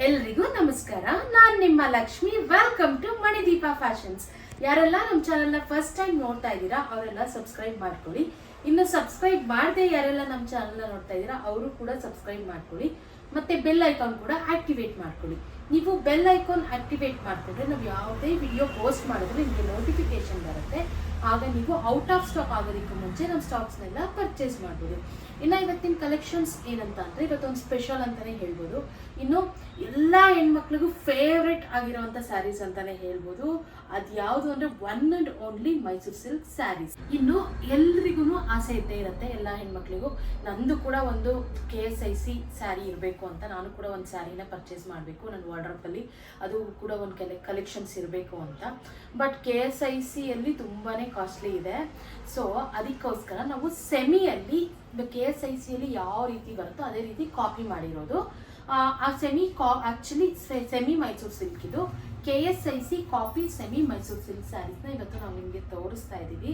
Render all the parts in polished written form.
ಎಲ್ರಿಗೂ ನಮಸ್ಕಾರ. ನಾನು ನಿಮ್ಮ Lakshmi. Welcome to Manideepa fashions. ಯಾರೆಲ್ಲ ನಮ್ಮ ಚಾನಲ್ನ ಫಸ್ಟ್ ಟೈಮ್ ನೋಡ್ತಾ ಇದ್ದೀರಾ ಅವರೆಲ್ಲ ಸಬ್ಸ್ಕ್ರೈಬ್ ಮಾಡ್ಕೊಳ್ಳಿ. ಇನ್ನು ಸಬ್ಸ್ಕ್ರೈಬ್ ಮಾಡದೆ ಯಾರೆಲ್ಲ ನಮ್ಮ ಚಾನಲ್ನ ನೋಡ್ತಾ ಇದ್ದೀರಾ ಅವರು ಕೂಡ ಸಬ್ಸ್ಕ್ರೈಬ್ ಮಾಡ್ಕೊಳ್ಳಿ. ಮತ್ತೆ ಬೆಲ್ ಐಕಾನ್ ಕೂಡ ಆಕ್ಟಿವೇಟ್ ಮಾಡ್ಕೊಳ್ಳಿ. ನೀವು ಬೆಲ್ ಐಕಾನ್ ಆಕ್ಟಿವೇಟ್ ಮಾಡಿಕೊಂಡ್ರೆ ನಾವು ಯಾವುದೇ ವಿಡಿಯೋ ಪೋಸ್ಟ್ ಮಾಡಿದ್ರೆ ನಿಮಗೆ ನೋಟಿಫಿಕೇಶನ್ ಬರುತ್ತೆ. ಆಗ ನೀವು ಔಟ್ ಆಫ್ ಸ್ಟಾಕ್ ಆಗೋದಕ್ಕೆ ಮುಂಚೆ ನಮ್ಮ ಸ್ಟಾಕ್ಸ್ನೆಲ್ಲ ಪರ್ಚೇಸ್ ಮಾಡ್ಬೋದು. ಇನ್ನು ಇವತ್ತಿನ ಕಲೆಕ್ಷನ್ಸ್ ಏನಂತ ಅಂದರೆ ಇವತ್ತೊಂದು ಸ್ಪೆಷಲ್ ಅಂತಲೇ ಹೇಳ್ಬೋದು. ಇನ್ನು ಎಲ್ಲ ಹೆಣ್ಮಕ್ಳಿಗೂ ಫೇವ್ರೆಟ್ ಆಗಿರೋವಂಥ ಸ್ಯಾರೀಸ್ ಅಂತಲೇ ಹೇಳ್ಬೋದು. ಅದು ಯಾವುದು ಅಂದರೆ one and only Mysuru silk sarees. ಇನ್ನು ಎಲ್ರಿಗೂ ಆಸೆ ಇದ್ದೇ ಇರುತ್ತೆ ಎಲ್ಲ ಹೆಣ್ಮಕ್ಳಿಗೂ. ನಂದು ಕೂಡ ಒಂದು KSIC ಸ್ಯಾರಿ ಇರಬೇಕು ಅಂತ, ನಾನು ಕೂಡ ಒಂದು ಸ್ಯಾರಿನ ಪರ್ಚೇಸ್ ಮಾಡಬೇಕು ನನ್ನ ವಾರ್ಡ್ರೋಬಲ್ಲಿ. ಅದು ಕೂಡ ಒಂದು ಕಲೆಕ್ಷನ್ಸ್ ಇರಬೇಕು ಅಂತ. ಬಟ್ KSICಯಲ್ಲಿ ತುಂಬಾ ಕಾಸ್ಟ್ಲಿ ಇದೆ. ಸೊ ಅದಕ್ಕೋಸ್ಕರ ನಾವು ಸೆಮಿಯಲ್ಲಿ KSICಯಲ್ಲಿ ಯಾವ ರೀತಿ ಬರುತ್ತೋ ಅದೇ ರೀತಿ ಕಾಪಿ ಮಾಡಿರೋದು. ಆ ಆ್ಯಕ್ಚುಲಿ ಸೆಮಿ ಮೈಸೂರು ಸಿಲ್ಕ್ ಇದು. KSIC copy semi Mysore silk ಸ್ಯಾರೀಸ್ನ ಇವತ್ತು ನಾವು ನಿಮಗೆ ತೋರಿಸ್ತಾ ಇದ್ದೀವಿ.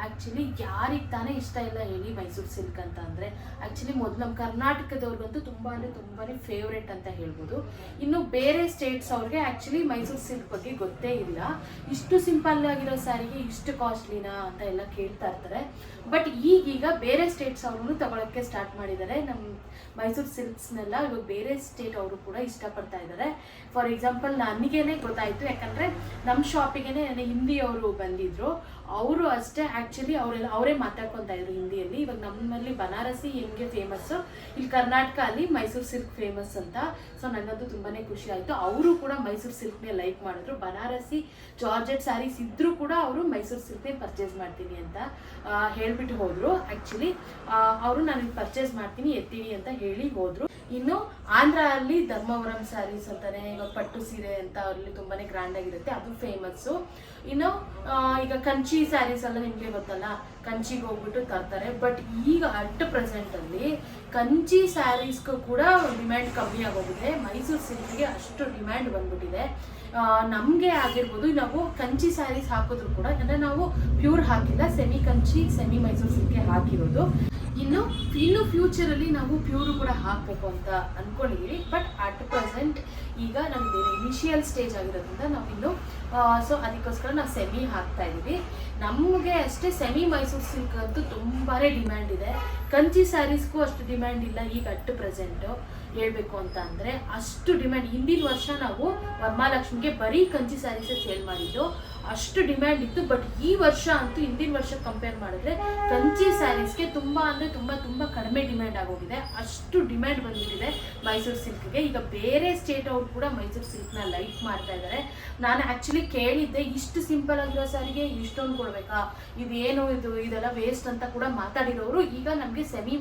ಆ್ಯಕ್ಚುಲಿ ಯಾರಿಗೆ ತಾನೇ ಇಷ್ಟ ಇಲ್ಲ ಹೇಳಿ ಮೈಸೂರು ಸಿಲ್ಕ್ ಅಂತ ಅಂದರೆ. ಆ್ಯಕ್ಚುಲಿ ಮೊದಲು ನಮ್ಮ ಕರ್ನಾಟಕದವ್ರಿಗಂತೂ ತುಂಬ ಫೇವ್ರೇಟ್ ಅಂತ ಹೇಳ್ಬೋದು. ಇನ್ನು ಬೇರೆ ಸ್ಟೇಟ್ಸ್ ಅವ್ರಿಗೆ ಆ್ಯಕ್ಚುಲಿ ಮೈಸೂರು ಸಿಲ್ಕ್ ಬಗ್ಗೆ ಗೊತ್ತೇ ಇಲ್ಲ. ಇಷ್ಟು ಸಿಂಪಲ್ ಆಗಿರೋ ಸ್ಯಾರಿಗೆ ಇಷ್ಟು ಕಾಸ್ಟ್ಲಿನಾ ಅಂತ ಎಲ್ಲ ಕೇಳ್ತಾ ಇರ್ತಾರೆ. ಬಟ್ ಈಗೀಗ ಬೇರೆ ಸ್ಟೇಟ್ಸ್ ಅವ್ರೂ ತಗೊಳ್ಳೋಕ್ಕೆ ಸ್ಟಾರ್ಟ್ ಮಾಡಿದ್ದಾರೆ. ನಮ್ಮ ಮೈಸೂರು ಸಿಲ್ಕ್ಸ್ನೆಲ್ಲ ಇವಾಗ ಬೇರೆ ಸ್ಟೇಟ್ ಅವರು ಕೂಡ ಇಷ್ಟಪಡ್ತಾ ಇದ್ದಾರೆ. ಫಾರ್ ಎಕ್ಸಾಂಪಲ್ ನನಗೇನೆ ಗೊತ್ತಾಯಿತು, ಯಾಕಂದರೆ ನಮ್ಮ ಶಾಪಿಗೆ ಹಿಂದಿಯವರು ಬಂದಿದ್ರು. ಅವರು ಅಷ್ಟೇ ಆ್ಯಕ್ಚುಲಿ ಅವರೇ ಮಾತಾಡ್ಕೊತಾ ಇದ್ರು ಹಿಂದಿಯಲ್ಲಿ. ಇವಾಗ ನಮ್ಮಲ್ಲಿ ಬನಾರಸಿ ಹೆಂಗೆ ಫೇಮಸ್ಸು, ಇಲ್ಲಿ ಕರ್ನಾಟಕ ಅಲ್ಲಿ ಮೈಸೂರು ಸಿಲ್ಕ್ ಫೇಮಸ್ ಅಂತ. ಸೊ ನನಗಂತೂ ತುಂಬಾ ಖುಷಿ ಆಯಿತು. ಅವರು ಕೂಡ ಮೈಸೂರು ಸಿಲ್ಕ್ನೇ ಲೈಕ್ ಮಾಡಿದ್ರು. ಬನಾರಸಿ ಜಾರ್ಜೆಟ್ ಸ್ಯಾರೀಸ್ ಇದ್ದರೂ ಕೂಡ ಅವರು ಮೈಸೂರು ಸಿಲ್ಕ್ನೇ ಪರ್ಚೇಸ್ ಮಾಡ್ತೀನಿ ಅಂತ ಹೇಳಿಬಿಟ್ಟು ಹೋದರು. ಆ್ಯಕ್ಚುಲಿ ಅವರು ನಾನು ಪರ್ಚೇಸ್ ಮಾಡ್ತೀನಿ ಎತ್ತೀವಿ ಅಂತ ಹೇಳಿ ಹೋದರು. ಇನ್ನು ಆಂಧ್ರ ಅಲ್ಲಿ ಧರ್ಮವರಂ ಸ್ಯಾರೀಸ್ ಅಂತಾನೆ, ಇವಾಗ ಪಟ್ಟು ಸೀರೆ ಅಂತ ಅಲ್ಲಿ ತುಂಬಾ ಗ್ರ್ಯಾಂಡ್ ಆಗಿರುತ್ತೆ, ಅದು ಫೇಮಸ್ಸು. ಇನ್ನು ಈಗ ಕಂಚಿ ಸ್ಯಾರೀಸ್ ಎಲ್ಲ ನಿಮಗೆ ಗೊತ್ತಲ್ಲ, ಕಂಚಿಗೆ ಹೋಗ್ಬಿಟ್ಟು ತರ್ತಾರೆ. ಬಟ್ ಈಗ ಅಟ್ ಪ್ರೆಸೆಂಟಲ್ಲಿ ಕಂಚಿ ಸ್ಯಾರೀಸ್ಗೂ ಕೂಡ ಡಿಮ್ಯಾಂಡ್ ಕಮ್ಮಿ ಆಗೋಗಿದೆ. ಮೈಸೂರು ಸಿಲ್ಕ್ಗೆ ಅಷ್ಟು ಡಿಮ್ಯಾಂಡ್ ಬಂದ್ಬಿಟ್ಟಿದೆ. ನಮಗೆ ಆಗಿರ್ಬೋದು, ನಾವು ಕಂಚಿ ಸ್ಯಾರೀಸ್ ಹಾಕಿದ್ರು ಕೂಡ ಅಂದರೆ ನಾವು ಪ್ಯೂರ್ ಹಾಕಿಲ್ಲ, ಸೆಮಿ ಕಂಚಿ ಸೆಮಿ ಮೈಸೂರು ಸಿಲ್ಕ್ಗೆ ಹಾಕಿರೋದು. ಇನ್ನು ಫ್ಯೂಚರಲ್ಲಿ ನಾವು ಪ್ಯೂರು ಕೂಡ ಹಾಕಬೇಕು ಅಂತ ಅಂದ್ಕೊಂಡಿದ್ದೀವಿ. ಬಟ್ ಅಟ್ ಪ್ರೆಸೆಂಟ್ ಈಗ ನಮಗೆ ಇನಿಷಿಯಲ್ ಸ್ಟೇಜ್ ಆಗಿರೋದ್ರಿಂದ ನಾವಿನ್ನು ಸೊ ಅದಕ್ಕೋಸ್ಕರ ನಾವು ಸೆಮಿ ಹಾಕ್ತಾ ಇದ್ದೀವಿ. ನಮಗೆ ಅಷ್ಟೇ ಸೆಮಿ ಮೈಸೂರು ಸಿಲ್ಕ್ ಅಂತೂ ತುಂಬಾ ಡಿಮ್ಯಾಂಡ್ ಇದೆ. ಕಂಚಿ ಸ್ಯಾರೀಸ್ಗೂ ಅಷ್ಟು ಡಿಮ್ಯಾಂಡ್ ಇಲ್ಲ ಈಗ ಅಟ್ ಪ್ರೆಸೆಂಟು ಹೇಳಬೇಕು ಅಂತ ಅಂದರೆ. ಅಷ್ಟು ಡಿಮ್ಯಾಂಡ್. ಹಿಂದಿನ ವರ್ಷ ನಾವು ವರಮಹಾಲಕ್ಷ್ಮಿಗೆ ಬರೀ ಕಂಚಿ ಸ್ಯಾರೀಸೇ ಸೇಲ್ ಮಾಡಿದ್ದು, ಅಷ್ಟು ಡಿಮ್ಯಾಂಡ್ ಇತ್ತು. ಬಟ್ ಈ ವರ್ಷ ಅಂತೂ ಹಿಂದಿನ ವರ್ಷ ಕಂಪೇರ್ ಮಾಡಿದ್ರೆ ಕಂಚಿ ಸ್ಯಾರೀಸ್ಗೆ ತುಂಬ ಕಡಿಮೆ ಡಿಮ್ಯಾಂಡ್ ಆಗೋಗಿದೆ. ಅಷ್ಟು ಡಿಮ್ಯಾಂಡ್ ಬಂದ್ಬಿಟ್ಟಿದೆ ಮೈಸೂರು ಸಿಲ್ಕ್ಗೆ. ಈಗ ಬೇರೆ ಸ್ಟೇಟ್ ಅವರು ಕೂಡ ಮೈಸೂರು ಸಿಲ್ಕ್ನ ಲೈಕ್ ಮಾಡ್ತಾ ಇದ್ದಾರೆ. ನಾನು ಆ್ಯಕ್ಚುಲಿ ಕೇಳಿದ್ದೆ, ಇಷ್ಟು ಸಿಂಪಲ್ ಆಗಿರೋ ಸ್ಯಾರಿಗೆ ಇಷ್ಟೊಂದು ಕೊಡಬೇಕಾ, ಇದೇನು ಇದೆಲ್ಲ ವೇಸ್ಟ್ ಅಂತ ಕೂಡ ಮಾತಾಡಿರೋರು. ಈಗ ನಮಗೆ semi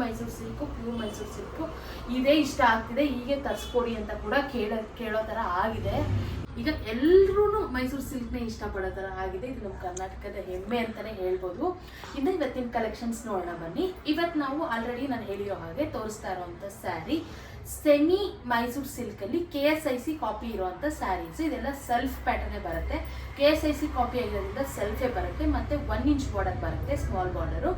Mysuru silk, pure Mysuru silk ಇದೇ ಇಷ್ಟ ಆಗ್ತಿದೆ, ಹೀಗೆ ತರಿಸ್ಕೊಡಿ ಅಂತ ಕೂಡ ಕೇಳೋ ಥರ ಆಗಿದೆ. ಈಗ ಎಲ್ಲರೂ ಮೈಸೂರು ಸಿಲ್ಕ್ನೇ ಇಷ್ಟಪಡೋ ಥರ ಆಗಿದೆ. ಇದು ನಮ್ಮ ಕರ್ನಾಟಕದ ಹೆಮ್ಮೆ ಅಂತಲೇ ಹೇಳ್ಬೋದು. ಇನ್ನು ಇವತ್ತಿನ ಕಲೆಕ್ಷನ್ಸ್ ನೋಡೋಣ ಬನ್ನಿ. ಇವತ್ತು ನಾವು ಆಲ್ರೆಡಿ ನಾನು ಹೇಳಿರೋ ಹಾಗೆ ತೋರಿಸ್ತಾ ಇರೋವಂಥ ಸ್ಯಾರಿ ಸೆಮಿ ಮೈಸೂರು ಸಿಲ್ಕಲ್ಲಿ KSIC ಕಾಪಿ ಇರೋವಂಥ ಸ್ಯಾರೀಸ್. ಇದೆಲ್ಲ ಸೆಲ್ಫ್ ಪ್ಯಾಟರ್ನೇ ಬರುತ್ತೆ. KSIC ಕಾಪಿ ಆಗಿರೋದ್ರಿಂದ ಸೆಲ್ಫೇ ಬರುತ್ತೆ, ಮತ್ತು 1 ಇಂಚ್ ಬಾರ್ಡರ್ ಬರುತ್ತೆ, ಸ್ಮಾಲ್ ಬಾರ್ಡರು.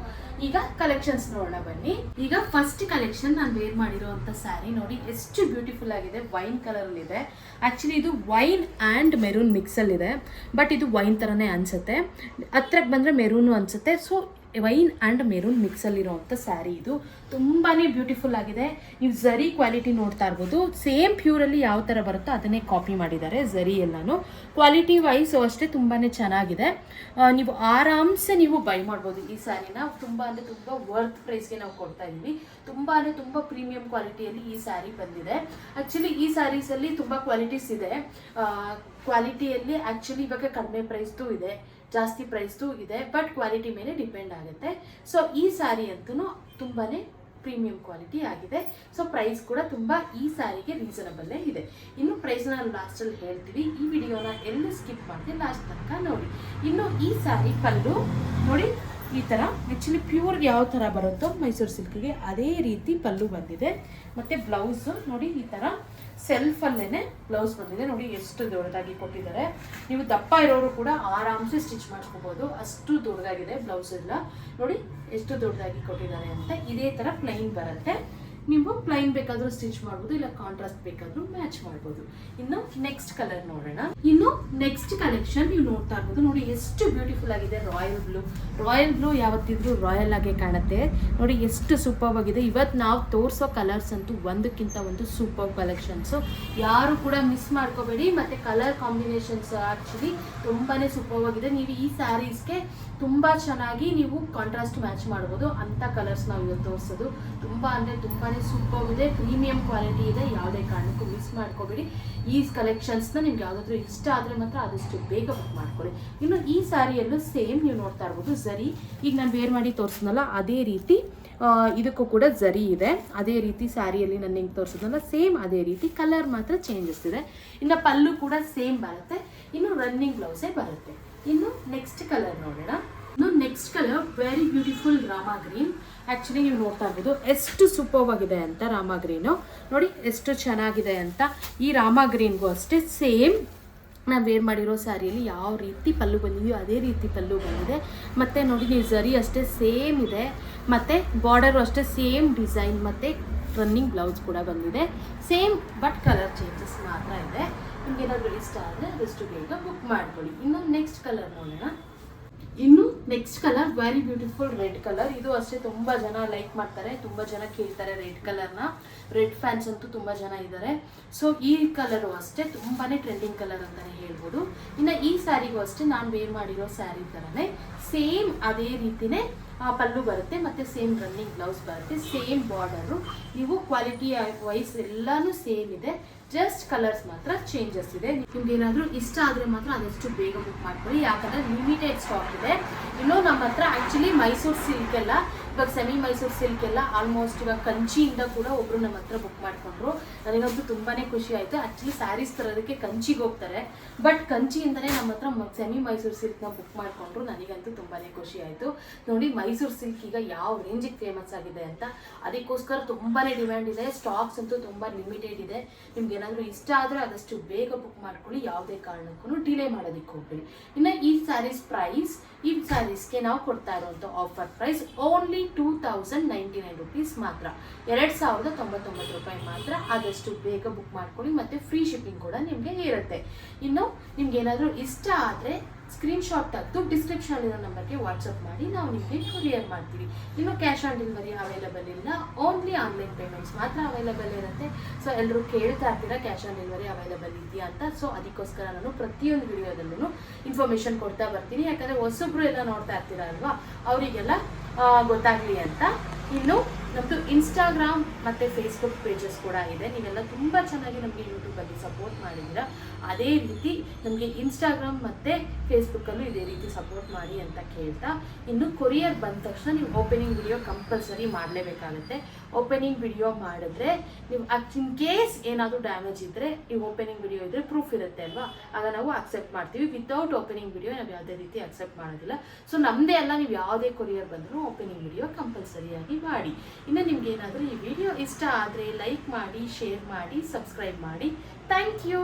ಈಗ ಕಲೆಕ್ಷನ್ಸ್ ನೋಡೋಣ ಬನ್ನಿ. ಈಗ ಫಸ್ಟ್ ಕಲೆಕ್ಷನ್ ನಾನು ವೇರ್ ಮಾಡಿರೋವಂಥ ಸ್ಯಾರಿ ನೋಡಿ ಎಷ್ಟು ಬ್ಯೂಟಿಫುಲ್ ಆಗಿದೆ. ವೈನ್ ಕಲರಲ್ಲಿದೆ. ಆ್ಯಕ್ಚುಲಿ ಇದು ವೈನ್ ಆ್ಯಂಡ್ ಮೆರೂನ್ ಮಿಕ್ಸಲ್ಲಿದೆ. ಬಟ್ ಇದು ವೈನ್ ಥರನೇ ಅನಿಸುತ್ತೆ, ಹತ್ರಕ್ಕೆ ಬಂದರೆ ಮೆರೂನು ಅನಿಸುತ್ತೆ. ಸೊ ವೈನ್ ಆ್ಯಂಡ್ ಮೆರೂನ್ ಮಿಕ್ಸಲ್ಲಿರೋವಂಥ ಸ್ಯಾರಿ ಇದು ತುಂಬಾ ಬ್ಯೂಟಿಫುಲ್ ಆಗಿದೆ. ನೀವು ಝರಿ ಕ್ವಾಲಿಟಿ ನೋಡ್ತಾ ಇರ್ಬೋದು. ಸೇಮ್ ಪ್ಯೂರಲ್ಲಿ ಯಾವ ಥರ ಬರುತ್ತೋ ಅದನ್ನೇ ಕಾಪಿ ಮಾಡಿದ್ದಾರೆ ಝರಿ ಎಲ್ಲನೂ. ಕ್ವಾಲಿಟಿ ವೈಸ್ ಅಷ್ಟೇ ತುಂಬಾ ಚೆನ್ನಾಗಿದೆ. ನೀವು ಆರಾಮ್ಸೆ ನೀವು ಬೈ ಮಾಡ್ಬೋದು ಈ ಸ್ಯಾರಿನ. ತುಂಬ ವರ್ತ್ ಪ್ರೈಸ್ಗೆ ನಾವು ಕೊಡ್ತಾ ಇದ್ದೀವಿ. ತುಂಬ ಪ್ರೀಮಿಯಂ ಕ್ವಾಲಿಟಿಯಲ್ಲಿ ಈ ಸ್ಯಾರಿ ಬಂದಿದೆ. ಆ್ಯಕ್ಚುಲಿ ಈ ಸ್ಯಾರೀಸಲ್ಲಿ ತುಂಬ ಕ್ವಾಲಿಟೀಸ್ ಇದೆ. ಕ್ವಾಲಿಟಿಯಲ್ಲಿ ಆ್ಯಕ್ಚುಲಿ ಇವಾಗ ಕಡಿಮೆ ಪ್ರೈಸ್ದು ಇದೆ, ಜಾಸ್ತಿ ಪ್ರೈಸ್ದು ಇದೆ. ಬಟ್ ಕ್ವಾಲಿಟಿ ಮೇಲೆ ಡಿಪೆಂಡ್ ಆಗುತ್ತೆ. ಸೊ ಈ ಸ್ಯಾರಿ ಅಂತೂ ತುಂಬಾ ಪ್ರೀಮಿಯಂ ಕ್ವಾಲಿಟಿ ಆಗಿದೆ. ಸೊ ಪ್ರೈಸ್ ಕೂಡ ತುಂಬ ಈ ಸ್ಯಾರಿಗೆ ರೀಸನಬಲ್ಲೇ ಇದೆ. ಇನ್ನು ಪ್ರೈಸ್ನ ನಾನು ಲಾಸ್ಟಲ್ಲಿ ಹೇಳ್ತೀವಿ. ಈ ವಿಡಿಯೋನ ಎಲ್ಲೂ ಸ್ಕಿಪ್ ಮಾಡಿದೆ, ಲಾಸ್ಟ್ ತನಕ ನೋಡಿ. ಇನ್ನು ಈ ಸ್ಯಾರಿ ಪಲ್ಲು ನೋಡಿ ಈ ಥರ ಆ್ಯಕ್ಚುಲಿ ಪ್ಯೂರ್ಗೆ ಯಾವ ಥರ ಬರುತ್ತೋ ಮೈಸೂರು ಸಿಲ್ಕ್ಗೆ ಅದೇ ರೀತಿ ಪಲ್ಲು ಬಂದಿದೆ. ಮತ್ತು ಬ್ಲೌಸು ನೋಡಿ ಈ ಥರ ಸೆಲ್ಫಲ್ಲೇ ಬ್ಲೌಸ್ ಬಂದಿದೆ. ನೋಡಿ ಎಷ್ಟು ದೊಡ್ಡದಾಗಿ ಕೊಟ್ಟಿದ್ದಾರೆ. ನೀವು ದಪ್ಪ ಇರೋರು ಕೂಡ ಆರಾಮ್ಸೆ ಸ್ಟಿಚ್ ಮಾಡ್ಕೋಬೋದು, ಅಷ್ಟು ದೊಡ್ಡದಾಗಿದೆ ಬ್ಲೌಸ್ ಎಲ್ಲ. ನೋಡಿ ಎಷ್ಟು ದೊಡ್ಡದಾಗಿ ಕೊಟ್ಟಿದ್ದಾರೆ ಅಂತ. ಇದೇ ಥರ ಪ್ಲೈನ್ ಬರುತ್ತೆ. ನೀವು ಪ್ಲೈನ್ ಬೇಕಾದ್ರೂ ಸ್ಟಿಚ್ ಮಾಡ್ಬೋದು, ಇಲ್ಲ ಕಾಂಟ್ರಾಸ್ಟ್ ಬೇಕಾದ್ರೂ ಮ್ಯಾಚ್ ಮಾಡ್ಬೋದು. ಇನ್ನು ನೆಕ್ಸ್ಟ್ ಕಲರ್ ನೋಡೋಣ. ಇನ್ನು ನೆಕ್ಸ್ಟ್ ಕಲೆಕ್ಷನ್ ನೀವು ನೋಡ್ತಾ ಇರ್ಬೋದು. ನೋಡಿ ಎಷ್ಟು ಬ್ಯೂಟಿಫುಲ್ ಆಗಿದೆ. ರಾಯಲ್ ಬ್ಲೂ ಯಾವತ್ತಿದ್ರು ರಾಯಲ್ ಆಗಿ ಕಾಣುತ್ತೆ. ನೋಡಿ ಎಷ್ಟು ಸೂಪರ್ ಆಗಿದೆ. ಇವತ್ತು ನಾವು ತೋರಿಸೋ ಕಲರ್ಸ್ ಅಂತೂ ಒಂದಕ್ಕಿಂತ ಒಂದು ಸೂಪರ್ ಕಲೆಕ್ಷನ್ಸು. ಯಾರು ಕೂಡ ಮಿಸ್ ಮಾಡ್ಕೋಬೇಡಿ. ಮತ್ತು ಕಲರ್ ಕಾಂಬಿನೇಷನ್ಸ್ ಆ್ಯಕ್ಚುಲಿ ತುಂಬಾ ಸೂಪರ್ ಆಗಿದೆ. ನೀವು ಈ ಸ್ಯಾರೀಸ್ಗೆ ತುಂಬ ಚೆನ್ನಾಗಿ ನೀವು ಕಾಂಟ್ರಾಸ್ಟ್ ಮ್ಯಾಚ್ ಮಾಡ್ಬೋದು. ಅಂಥ ಕಲರ್ಸ್ ನಾವು ಇವತ್ತು ತೋರಿಸೋದು. ತುಂಬ ಅಂದರೆ ತುಂಬಾ ಸೂಪರ್ ಇದೆ. ಪ್ರೀಮಿಯಂ ಕ್ವಾಲಿಟಿ ಇದೆ. ಯಾವುದೇ ಕಾರಣಕ್ಕೂ ಮಿಸ್ ಮಾಡ್ಕೋಬೇಡಿ. ಈ ಕಲೆಕ್ಷನ್ಸ್ನ ನಿಮ್ಗೆ ಯಾವುದಾದ್ರೂ ಇಷ್ಟ ಆದರೆ ಮಾತ್ರ ಆದಷ್ಟು ಬೇಗ ಬುಕ್ ಮಾಡ್ಕೊಳ್ಳಿ. ಇನ್ನು ಈ ಸ್ಯಾರಿಯಲ್ಲೂ ಸೇಮ್ ನೀವು ನೋಡ್ತಾ ಇರ್ಬೋದು ಝರಿ. ಈಗ ನಾನು ವೇರ್ ಮಾಡಿ ತೋರಿಸಿದ್ನಲ್ಲ ಅದೇ ರೀತಿ ಇದಕ್ಕೂ ಕೂಡ ಝರಿ ಇದೆ. ಅದೇ ರೀತಿ ಸ್ಯಾರಿಯಲ್ಲಿ ನಾನು ಹಿಂಗೆ ತೋರಿಸೋದಲ್ಲ ಸೇಮ್ ಅದೇ ರೀತಿ. ಕಲರ್ ಮಾತ್ರ ಚೇಂಜಸ್ ಇದೆ. ಇನ್ನು ಪಲ್ಲು ಕೂಡ ಸೇಮ್ ಬರುತ್ತೆ. ಇನ್ನು ರನ್ನಿಂಗ್ ಬ್ಲೌಸೇ ಬರುತ್ತೆ. ಇನ್ನು ನೆಕ್ಸ್ಟ್ ಕಲರ್ ನೋಡೋಣ. ಇನ್ನು next colour very beautiful Rama green. Actually ನೀವು ನೋಡ್ತಾ ಇರ್ಬೋದು ಎಷ್ಟು ಸೂಪರ್ ಆಗಿದೆ ಅಂತ. ರಾಮಾ ಗ್ರೀನು ನೋಡಿ ಎಷ್ಟು ಚೆನ್ನಾಗಿದೆ ಅಂತ. ಈ ರಾಮಾ ಗ್ರೀನ್ಗೂ ಅಷ್ಟೇ ಸೇಮ್ ನಾನು ವೇರ್ ಮಾಡಿರೋ ಸ್ಯಾರಿಯಲ್ಲಿ ಯಾವ ರೀತಿ ಪಲ್ಲು ಬಂದಿದೆಯೋ ಅದೇ ರೀತಿ ಪಲ್ಲು ಬಂದಿದೆ. ಮತ್ತು ನೋಡಿ ನೀವು ಝರಿ ಅಷ್ಟೇ ಸೇಮ್ ಇದೆ. ಮತ್ತು ಬಾರ್ಡರು ಅಷ್ಟೇ ಸೇಮ್ ಡಿಸೈನ್. ಮತ್ತು ರನ್ನಿಂಗ್ ಬ್ಲೌಸ್ ಕೂಡ ಬಂದಿದೆ ಸೇಮ್. ಬಟ್ ಕಲರ್ ಚೇಂಜಸ್ ಮಾತ್ರ ಇದೆ. ನಿಮ್ಗೆ ಏನಾದರೂ ಇಷ್ಟ ಆದರೆ ಅದಷ್ಟು ಬೇಗ ಬುಕ್ ಮಾಡ್ಕೊಳ್ಳಿ. ಇನ್ನು ನೆಕ್ಸ್ಟ್ ಕಲರ್ ನೋಡೋಣ. ಇನ್ನು next colour very beautiful red colour. ಇದು ಅಷ್ಟೇ ತುಂಬ ಜನ ಲೈಕ್ ಮಾಡ್ತಾರೆ, ತುಂಬ ಜನ ಕೇಳ್ತಾರೆ ರೆಡ್ ಕಲರ್ನ. ರೆಡ್ ಫ್ಯಾನ್ಸ್ ಅಂತೂ ತುಂಬ ಜನ ಇದ್ದಾರೆ. ಸೊ ಈ ಕಲರು ಅಷ್ಟೇ ತುಂಬಾ ಟ್ರೆಂಡಿಂಗ್ ಕಲರ್ ಅಂತಲೇ ಹೇಳ್ಬೋದು. ಇನ್ನು ಈ ಸ್ಯಾರಿಗೂ ಅಷ್ಟೇ ನಾನು ವೇರ್ ಮಾಡಿರೋ ಸ್ಯಾರಿ ಥರನೇ ಸೇಮ್ ಅದೇ ರೀತಿಯೇ ಪಲ್ಲು ಬರುತ್ತೆ. ಮತ್ತು ಸೇಮ್ ರನ್ನಿಂಗ್ ಬ್ಲೌಸ್ ಬರುತ್ತೆ. Same border. ನೀವು ಕ್ವಾಲಿಟಿ ವೈಸ್ ಎಲ್ಲನೂ ಸೇಮ್ ಇದೆ. ಜಸ್ಟ್ ಕಲರ್ಸ್ ಮಾತ್ರ ಚೇಂಜಸ್ ಇದೆ. ನಿಮ್ಗೆ ಏನಾದರೂ ಇಷ್ಟ ಆದರೆ ಮಾತ್ರ ಆದಷ್ಟು ಬೇಗ ಬುಕ್ ಮಾಡ್ಕೊಳ್ಳಿ. ಯಾಕಂದರೆ ಲಿಮಿಟೆಡ್ ಸ್ಟಾಕ್ ಇದೆ. ಇನ್ನೂ ನಮ್ಮ ಹತ್ರ ಆ್ಯಕ್ಚುಲಿ ಮೈಸೂರು ಸಿಲ್ಕ್ ಎಲ್ಲ ಇವಾಗ ಸೆಮಿ ಮೈಸೂರು ಸಿಲ್ಕ್ ಎಲ್ಲ ಆಲ್ಮೋಸ್ಟ್ ಇವಾಗ ಕಂಚಿಯಿಂದ ಕೂಡ ಒಬ್ಬರು ನಮ್ಮ ಹತ್ರ ಬುಕ್ ಮಾಡಿಕೊಂಡ್ರು. ನನಗಂತೂ ತುಂಬಾ ಖುಷಿ ಆಯಿತು. ಆ್ಯಕ್ಚುಲಿ ಸ್ಯಾರೀಸ್ ತರೋದಕ್ಕೆ ಕಂಚಿಗೆ ಹೋಗ್ತಾರೆ, ಬಟ್ ಕಂಚಿಯಿಂದಲೇ ನಮ್ಮ ಹತ್ರ ಸೆಮಿ ಮೈಸೂರು ಸಿಲ್ಕ್ನ ಬುಕ್ ಮಾಡಿಕೊಂಡ್ರು. ನನಗಂತೂ ತುಂಬಾ ಖುಷಿ ಆಯಿತು. ನೋಡಿ ಮೈಸೂರು ಸಿಲ್ಕ್ ಈಗ ಯಾವ ರೇಂಜಿಗೆ ಫೇಮಸ್ ಆಗಿದೆ ಅಂತ. ಅದಕ್ಕೋಸ್ಕರ ತುಂಬಾ ಡಿಮ್ಯಾಂಡ್ ಇದೆ. ಸ್ಟಾಕ್ಸ್ ಅಂತೂ ತುಂಬ ಲಿಮಿಟೆಡ್ ಇದೆ. ನಿಮ್ಗೆ ಏನಾದರೂ ಇಷ್ಟ ಆದರೆ ಆದಷ್ಟು ಬೇಗ ಬುಕ್ ಮಾಡ್ಕೊಳ್ಳಿ. ಯಾವುದೇ ಕಾರಣಕ್ಕೂ ಡಿಲೇ ಮಾಡೋದಕ್ಕೆ ಹೋಗ್ಬೇಡಿ. ಇನ್ನು ಈ ಸ್ಯಾರೀಸ್ ಪ್ರೈಸ್, ಈ ಸ್ಯಾರೀಸ್ಗೆ ನಾವು ಕೊಡ್ತಾ ಇರುವಂಥ ಆಫರ್ ಪ್ರೈಸ್ ಓನ್ಲಿ 2099 ರುಪೀಸ್ ಮಾತ್ರ. 2099 ರೂಪಾಯಿ ಮಾತ್ರ. ಆದಷ್ಟು ಬೇಗ ಬುಕ್ ಮಾಡ್ಕೊಳ್ಳಿ. ಮತ್ತು ಫ್ರೀ ಶಿಪ್ಪಿಂಗ್ ಕೂಡ ನಿಮಗೆ ಇರುತ್ತೆ. ಇನ್ನು ನಿಮ್ಗೆ ಏನಾದರೂ ಇಷ್ಟ ಆದರೆ ಸ್ಕ್ರೀನ್ಶಾಟ್ ತೆಗೆದು ಡಿಸ್ಕ್ರಿಪ್ಷನಲ್ಲಿರೋ ನಂಬರ್ಗೆ ವಾಟ್ಸಪ್ ಮಾಡಿ ನಾವು ನಿಮಗೆ ಕೊರಿಯರ್ ಮಾಡ್ತೀವಿ. ಇನ್ನು ಕ್ಯಾಶ್ ಆನ್ ಡೆಲಿವರಿ ಅವೈಲಬಲ್ ಇಲ್ಲ. ಓನ್ಲಿ ಆನ್ಲೈನ್ ಪೇಮೆಂಟ್ಸ್ ಮಾತ್ರ ಅವೈಲಬಲ್ ಇರುತ್ತೆ. ಸೊ ಎಲ್ಲರೂ ಕೇಳ್ತಾ ಇರ್ತೀರಾ ಕ್ಯಾಶ್ ಆನ್ ಡೆಲಿವರಿ ಅವೈಲಬಲ್ ಇದೆಯಾ ಅಂತ. ಸೊ ಅದಕ್ಕೋಸ್ಕರ ನಾನು ಪ್ರತಿಯೊಂದು ವಿಡಿಯೋದಲ್ಲೂ ಇನ್ಫಾರ್ಮೇಷನ್ ಕೊಡ್ತಾ ಬರ್ತೀನಿ. ಯಾಕಂದರೆ ಹೊಸಬ್ರು ಎಲ್ಲ ನೋಡ್ತಾ ಇರ್ತೀರಾ ಅಲ್ವಾ, ಅವರಿಗೆಲ್ಲ ಗೊತ್ತಾಗಲಿ ಅಂತ. ಇನ್ನು ನಮ್ಮದು ಇನ್ಸ್ಟಾಗ್ರಾಮ್ ಮತ್ತು ಫೇಸ್ಬುಕ್ ಪೇಜಸ್ ಕೂಡ ಇದೆ. ನೀವೆಲ್ಲ ತುಂಬ ಚೆನ್ನಾಗಿ ನಮಗೆ ಯೂಟ್ಯೂಬಲ್ಲಿ ಸಪೋರ್ಟ್ ಮಾಡಿದ್ದೀರಾ. ಅದೇ ರೀತಿ ನಮಗೆ ಇನ್ಸ್ಟಾಗ್ರಾಮ್ ಮತ್ತು ಫೇಸ್ಬುಕ್ಕಲ್ಲೂ ಇದೇ ರೀತಿ ಸಪೋರ್ಟ್ ಮಾಡಿ ಅಂತ ಕೇಳ್ತಾ, ಇನ್ನು ಕೊರಿಯರ್ ಬಂದ ತಕ್ಷಣ ನೀವು ಓಪನಿಂಗ್ ವಿಡಿಯೋ ಕಂಪಲ್ಸರಿ ಮಾಡಲೇಬೇಕಾಗುತ್ತೆ. ಓಪನಿಂಗ್ ವಿಡಿಯೋ ಮಾಡಿದ್ರೆ ನೀವು ಇನ್ ಕೇಸ್ ಏನಾದರೂ ಡ್ಯಾಮೇಜ್ ಇದ್ದರೆ, ಈ ಓಪನಿಂಗ್ ವಿಡಿಯೋ ಇದ್ದರೆ ಪ್ರೂಫ್ ಇರುತ್ತೆ ಅಲ್ವಾ, ಆಗ ನಾವು ಅಕ್ಸೆಪ್ಟ್ ಮಾಡ್ತೀವಿ. ವಿತೌಟ್ ಓಪನಿಂಗ್ ವಿಡಿಯೋ ನಾವು ಯಾವುದೇ ರೀತಿ ಅಕ್ಸೆಪ್ಟ್ ಮಾಡೋದಿಲ್ಲ. ಸೊ ನಮ್ಮದೇ ಎಲ್ಲ ನೀವು ಯಾವುದೇ ಕೊರಿಯರ್ ಬಂದರೂ ಓಪನಿಂಗ್ ವಿಡಿಯೋ ಕಂಪಲ್ಸರಿಯಾಗಿ ಮಾಡಿ. ಇನ್ನು ನಿಮ್ಗೆ ಏನಾದರೂ ಈ ವಿಡಿಯೋ ಇಷ್ಟ ಆದರೆ ಲೈಕ್ ಮಾಡಿ, ಶೇರ್ ಮಾಡಿ, ಸಬ್ಸ್ಕ್ರೈಬ್ ಮಾಡಿ. Thank you.